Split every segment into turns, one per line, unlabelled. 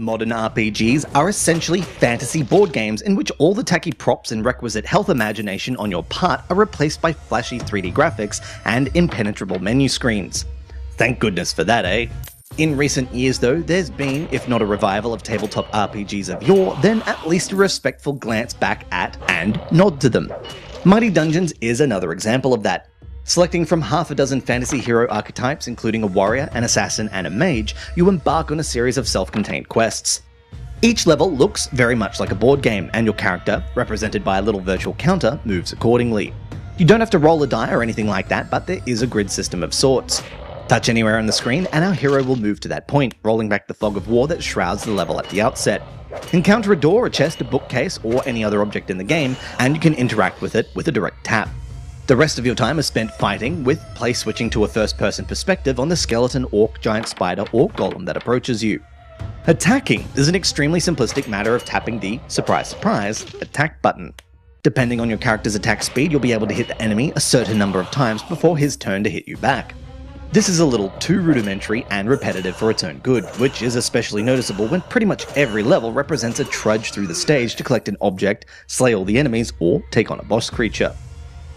Modern RPGs are essentially fantasy board games in which all the tacky props and requisite health imagination on your part are replaced by flashy 3D graphics and impenetrable menu screens. Thank goodness for that, eh? In recent years though, there's been, if not a revival of tabletop RPGs of yore, then at least a respectful glance back at and nod to them. Mighty Dungeons is another example of that. Selecting from half a dozen fantasy hero archetypes, including a warrior, an assassin, and a mage, you embark on a series of self-contained quests. Each level looks very much like a board game, and your character, represented by a little virtual counter, moves accordingly. You don't have to roll a die or anything like that, but there is a grid system of sorts. Touch anywhere on the screen, and our hero will move to that point, rolling back the fog of war that shrouds the level at the outset. Encounter a door, a chest, a bookcase, or any other object in the game, and you can interact with it with a direct tap. The rest of your time is spent fighting, with play switching to a first-person perspective on the skeleton, orc, giant spider, or golem that approaches you. Attacking is an extremely simplistic matter of tapping the, surprise surprise, attack button. Depending on your character's attack speed, you'll be able to hit the enemy a certain number of times before his turn to hit you back. This is a little too rudimentary and repetitive for its own good, which is especially noticeable when pretty much every level represents a trudge through the stage to collect an object, slay all the enemies, or take on a boss creature.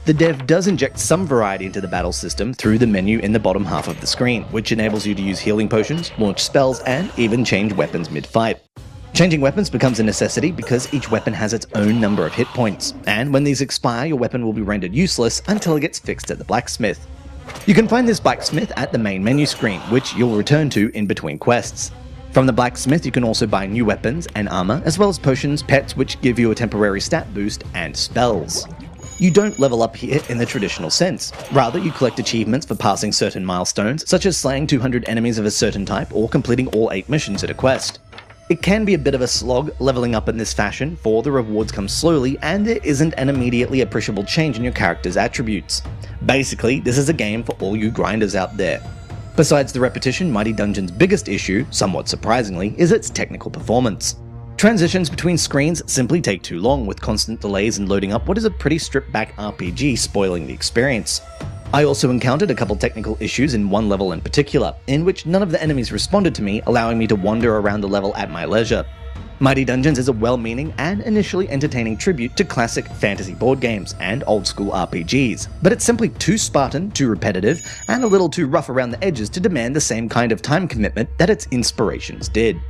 The dev does inject some variety into the battle system through the menu in the bottom half of the screen, which enables you to use healing potions, launch spells, and even change weapons mid-fight. Changing weapons becomes a necessity because each weapon has its own number of hit points, and when these expire, your weapon will be rendered useless until it gets fixed at the blacksmith. You can find this blacksmith at the main menu screen, which you'll return to in between quests. From the blacksmith, you can also buy new weapons and armor, as well as potions, pets which give you a temporary stat boost, and spells. You don't level up here in the traditional sense. Rather, you collect achievements for passing certain milestones, such as slaying 200 enemies of a certain type or completing all 8 missions at a quest. It can be a bit of a slog leveling up in this fashion, for the rewards come slowly and there isn't an immediately appreciable change in your character's attributes. Basically, this is a game for all you grinders out there. Besides the repetition, Mighty Dungeon's biggest issue, somewhat surprisingly, is its technical performance. Transitions between screens simply take too long, with constant delays in loading up what is a pretty stripped-back RPG spoiling the experience. I also encountered a couple technical issues in one level in particular, in which none of the enemies responded to me, allowing me to wander around the level at my leisure. Mighty Dungeons is a well-meaning and initially entertaining tribute to classic fantasy board games and old-school RPGs, but it's simply too Spartan, too repetitive, and a little too rough around the edges to demand the same kind of time commitment that its inspirations did.